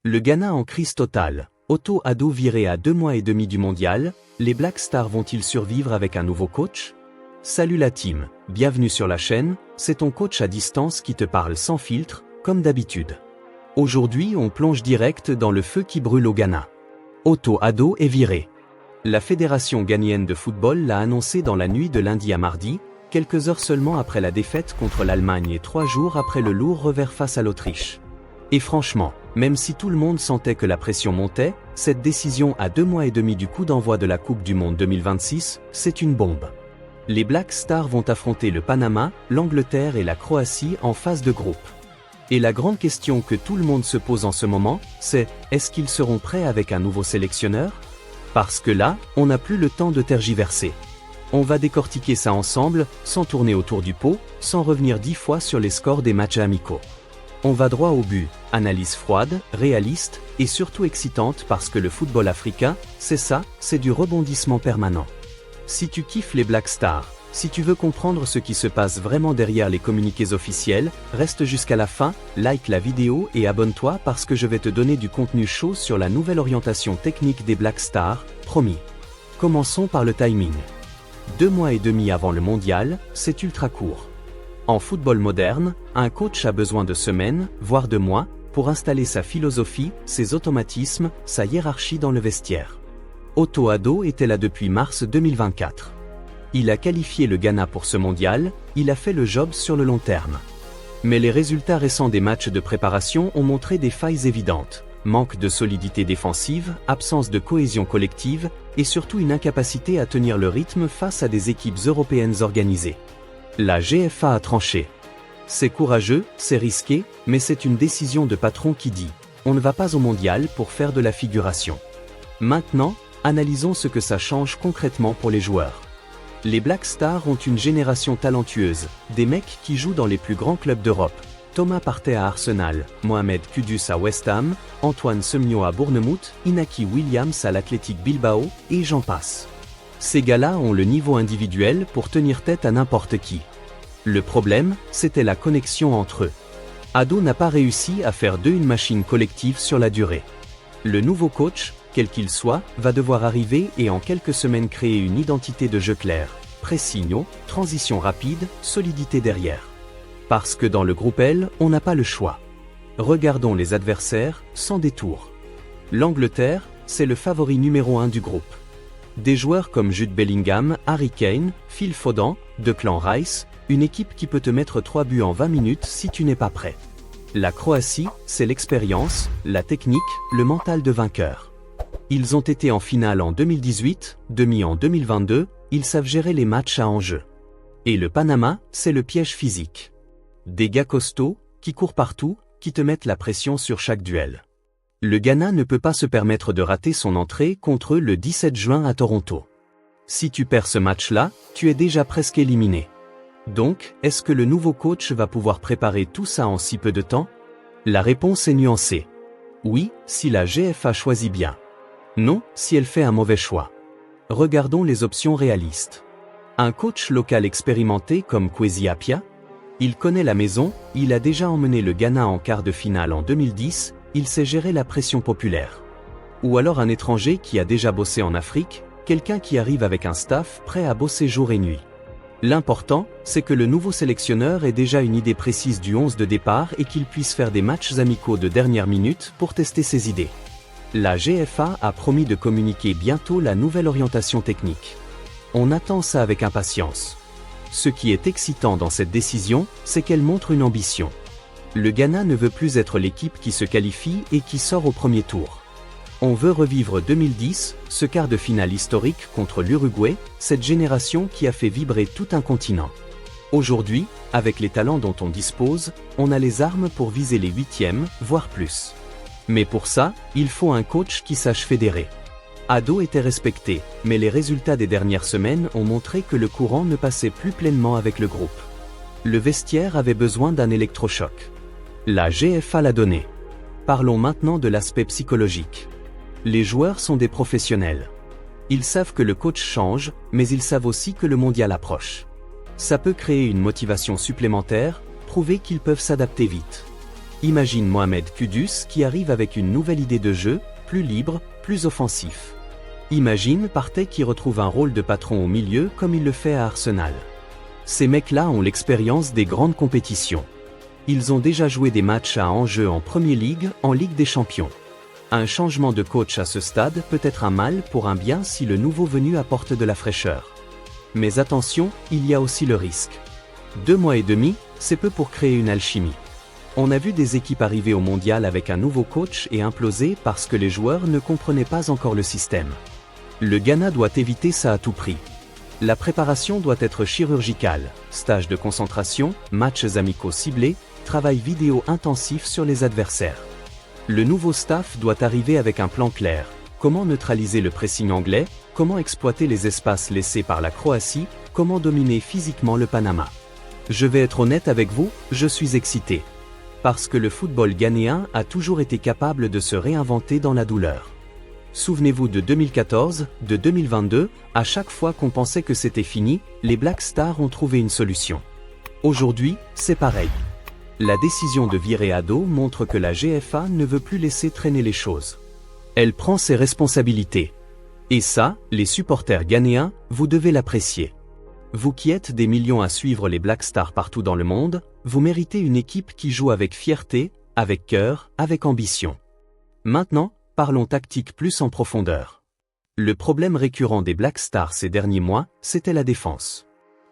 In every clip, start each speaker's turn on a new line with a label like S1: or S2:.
S1: Le Ghana en crise totale. Otto Addo viré à 2 mois et demi du mondial, les Black Stars vont-ils survivre avec un nouveau coach? Salut la team, bienvenue sur la chaîne, c'est ton coach à distance qui te parle sans filtre, comme d'habitude. Aujourd'hui on plonge direct dans le feu qui brûle au Ghana. Otto Addo est viré. La Fédération ghanéenne de football l'a annoncé dans la nuit de lundi à mardi, quelques heures seulement après la défaite contre l'Allemagne et 3 jours après le lourd revers face à l'Autriche. Et franchement, même si tout le monde sentait que la pression montait, cette décision à 2 mois et demi du coup d'envoi de la Coupe du Monde 2026, c'est une bombe. Les Black Stars vont affronter le Panama, l'Angleterre et la Croatie en phase de groupe. Et la grande question que tout le monde se pose en ce moment, c'est, est-ce qu'ils seront prêts avec un nouveau sélectionneur? Parce que là, on n'a plus le temps de tergiverser. On va décortiquer ça ensemble, sans tourner autour du pot, sans revenir 10 fois sur les scores des matchs amicaux. On va droit au but, analyse froide, réaliste, et surtout excitante parce que le football africain, c'est ça, c'est du rebondissement permanent. Si tu kiffes les Black Stars, si tu veux comprendre ce qui se passe vraiment derrière les communiqués officiels, reste jusqu'à la fin, like la vidéo et abonne-toi parce que je vais te donner du contenu chaud sur la nouvelle orientation technique des Black Stars, promis. Commençons par le timing. 2 mois et demi avant le mondial, c'est ultra court. En football moderne, un coach a besoin de semaines, voire de mois, pour installer sa philosophie, ses automatismes, sa hiérarchie dans le vestiaire. Otto Addo était là depuis mars 2024. Il a qualifié le Ghana pour ce mondial, il a fait le job sur le long terme. Mais les résultats récents des matchs de préparation ont montré des failles évidentes. Manque de solidité défensive, absence de cohésion collective, et surtout une incapacité à tenir le rythme face à des équipes européennes organisées. La GFA a tranché. C'est courageux, c'est risqué, mais c'est une décision de patron qui dit « On ne va pas au mondial pour faire de la figuration ». Maintenant, analysons ce que ça change concrètement pour les joueurs. Les Black Stars ont une génération talentueuse, des mecs qui jouent dans les plus grands clubs d'Europe. Thomas Partey à Arsenal, Mohamed Kudus à West Ham, Antoine Semenyo à Bournemouth, Inaki Williams à l'Athletic Bilbao, et j'en passe. Ces gars-là ont le niveau individuel pour tenir tête à n'importe qui. Le problème, c'était la connexion entre eux. Addo n'a pas réussi à faire d'eux une machine collective sur la durée. Le nouveau coach, quel qu'il soit, va devoir arriver et en quelques semaines créer une identité de jeu claire, pré-signaux, transition rapide, solidité derrière. Parce que dans le groupe L, on n'a pas le choix. Regardons les adversaires, sans détour. L'Angleterre, c'est le favori numéro 1 du groupe. Des joueurs comme Jude Bellingham, Harry Kane, Phil Foden, Declan Rice, une équipe qui peut te mettre 3 buts en 20 minutes si tu n'es pas prêt. La Croatie, c'est l'expérience, la technique, le mental de vainqueur. Ils ont été en finale en 2018, demi en 2022, ils savent gérer les matchs à enjeu. Et le Panama, c'est le piège physique. Des gars costauds, qui courent partout, qui te mettent la pression sur chaque duel. Le Ghana ne peut pas se permettre de rater son entrée contre eux le 17 juin à Toronto. Si tu perds ce match-là, tu es déjà presque éliminé. Donc, est-ce que le nouveau coach va pouvoir préparer tout ça en si peu de temps? La réponse est nuancée. Oui, si la GFA choisit bien. Non, si elle fait un mauvais choix. Regardons les options réalistes. Un coach local expérimenté comme Kwesi Appiah? Il connaît la maison, il a déjà emmené le Ghana en quart de finale en 2010, il sait gérer la pression populaire. Ou alors un étranger qui a déjà bossé en Afrique, quelqu'un qui arrive avec un staff prêt à bosser jour et nuit. L'important, c'est que le nouveau sélectionneur ait déjà une idée précise du 11 de départ et qu'il puisse faire des matchs amicaux de dernière minute pour tester ses idées. La GFA a promis de communiquer bientôt la nouvelle orientation technique. On attend ça avec impatience. Ce qui est excitant dans cette décision, c'est qu'elle montre une ambition. Le Ghana ne veut plus être l'équipe qui se qualifie et qui sort au premier tour. On veut revivre 2010, ce quart de finale historique contre l'Uruguay, cette génération qui a fait vibrer tout un continent. Aujourd'hui, avec les talents dont on dispose, on a les armes pour viser les 8e, voire plus. Mais pour ça, il faut un coach qui sache fédérer. Addo était respecté, mais les résultats des dernières semaines ont montré que le courant ne passait plus pleinement avec le groupe. Le vestiaire avait besoin d'un électrochoc. La GFA l'a donné. Parlons maintenant de l'aspect psychologique. Les joueurs sont des professionnels. Ils savent que le coach change, mais ils savent aussi que le mondial approche. Ça peut créer une motivation supplémentaire, prouver qu'ils peuvent s'adapter vite. Imagine Mohamed Kudus qui arrive avec une nouvelle idée de jeu, plus libre, plus offensif. Imagine Partey qui retrouve un rôle de patron au milieu comme il le fait à Arsenal. Ces mecs-là ont l'expérience des grandes compétitions. Ils ont déjà joué des matchs à enjeu en Premier League, en Ligue des Champions. Un changement de coach à ce stade peut être un mal pour un bien si le nouveau venu apporte de la fraîcheur. Mais attention, il y a aussi le risque. 2 mois et demi, c'est peu pour créer une alchimie. On a vu des équipes arriver au mondial avec un nouveau coach et imploser parce que les joueurs ne comprenaient pas encore le système. Le Ghana doit éviter ça à tout prix. La préparation doit être chirurgicale, stage de concentration, matchs amicaux ciblés, travail vidéo intensif sur les adversaires. Le nouveau staff doit arriver avec un plan clair. Comment neutraliser le pressing anglais, comment exploiter les espaces laissés par la Croatie, comment dominer physiquement le Panama. Je vais être honnête avec vous, je suis excité. Parce que le football ghanéen a toujours été capable de se réinventer dans la douleur. Souvenez-vous de 2014, de 2022, à chaque fois qu'on pensait que c'était fini, les Black Stars ont trouvé une solution. Aujourd'hui, c'est pareil. La décision de virer Ado montre que la GFA ne veut plus laisser traîner les choses. Elle prend ses responsabilités. Et ça, les supporters ghanéens, vous devez l'apprécier. Vous qui êtes des millions à suivre les Black Stars partout dans le monde, vous méritez une équipe qui joue avec fierté, avec cœur, avec ambition. Maintenant, parlons tactique plus en profondeur. Le problème récurrent des Black Stars ces derniers mois, c'était la défense.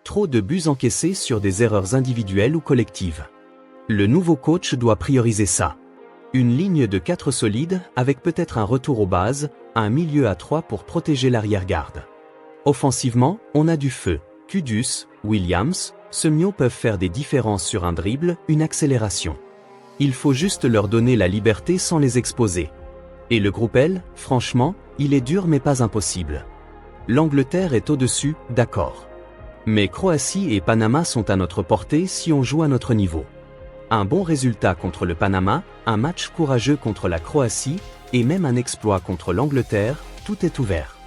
S1: Trop de buts encaissés sur des erreurs individuelles ou collectives. Le nouveau coach doit prioriser ça. Une ligne de 4 solides, avec peut-être un retour aux bases, un milieu à 3 pour protéger l'arrière-garde. Offensivement, on a du feu. Kudus, Williams, Semio peuvent faire des différences sur un dribble, une accélération. Il faut juste leur donner la liberté sans les exposer. Et le groupe L, franchement, il est dur mais pas impossible. L'Angleterre est au-dessus, d'accord. Mais Croatie et Panama sont à notre portée si on joue à notre niveau. Un bon résultat contre le Panama, un match courageux contre la Croatie, et même un exploit contre l'Angleterre, tout est ouvert.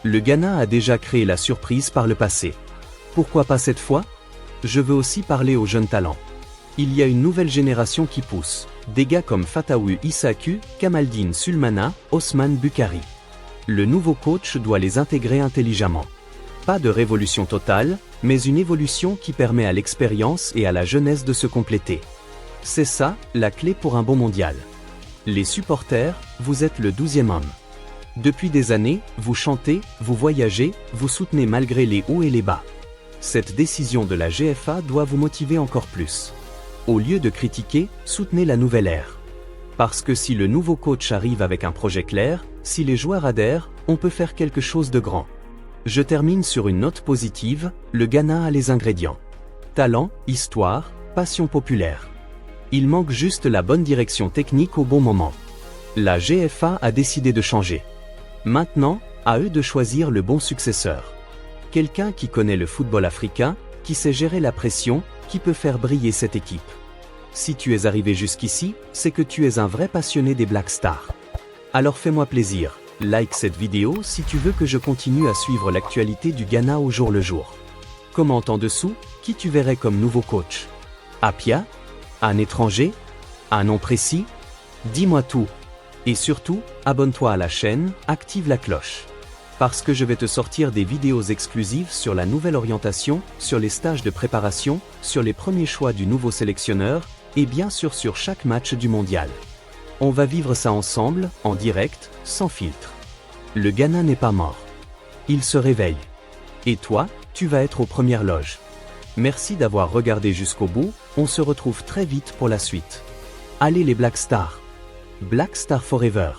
S1: Le Ghana a déjà créé la surprise par le passé. Pourquoi pas cette fois? Je veux aussi parler aux jeunes talents. Il y a une nouvelle génération qui pousse. Des gars comme Fatawu Issaku, Kamaldeen Sulmana, Osman Bukhari. Le nouveau coach doit les intégrer intelligemment. Pas de révolution totale, mais une évolution qui permet à l'expérience et à la jeunesse de se compléter. C'est ça, la clé pour un bon mondial. Les supporters, vous êtes le 12e homme. Depuis des années, vous chantez, vous voyagez, vous soutenez malgré les hauts et les bas. Cette décision de la GFA doit vous motiver encore plus. Au lieu de critiquer, soutenez la nouvelle ère. Parce que si le nouveau coach arrive avec un projet clair, si les joueurs adhèrent, on peut faire quelque chose de grand. Je termine sur une note positive, le Ghana a les ingrédients. Talent, histoire, passion populaire. Il manque juste la bonne direction technique au bon moment. La GFA a décidé de changer. Maintenant, à eux de choisir le bon successeur. Quelqu'un qui connaît le football africain, qui sait gérer la pression, qui peut faire briller cette équipe. Si tu es arrivé jusqu'ici, c'est que tu es un vrai passionné des Black Stars. Alors fais-moi plaisir, like cette vidéo si tu veux que je continue à suivre l'actualité du Ghana au jour le jour. Commente en dessous, qui tu verrais comme nouveau coach? Apia? Un étranger? Un nom précis? Dis-moi tout. Et surtout, abonne-toi à la chaîne, active la cloche. Parce que je vais te sortir des vidéos exclusives sur la nouvelle orientation, sur les stages de préparation, sur les premiers choix du nouveau sélectionneur, et bien sûr sur chaque match du mondial. On va vivre ça ensemble, en direct, sans filtre. Le Ghana n'est pas mort. Il se réveille. Et toi, tu vas être aux premières loges. Merci d'avoir regardé jusqu'au bout, on se retrouve très vite pour la suite. Allez les Black Stars. Black Star Forever.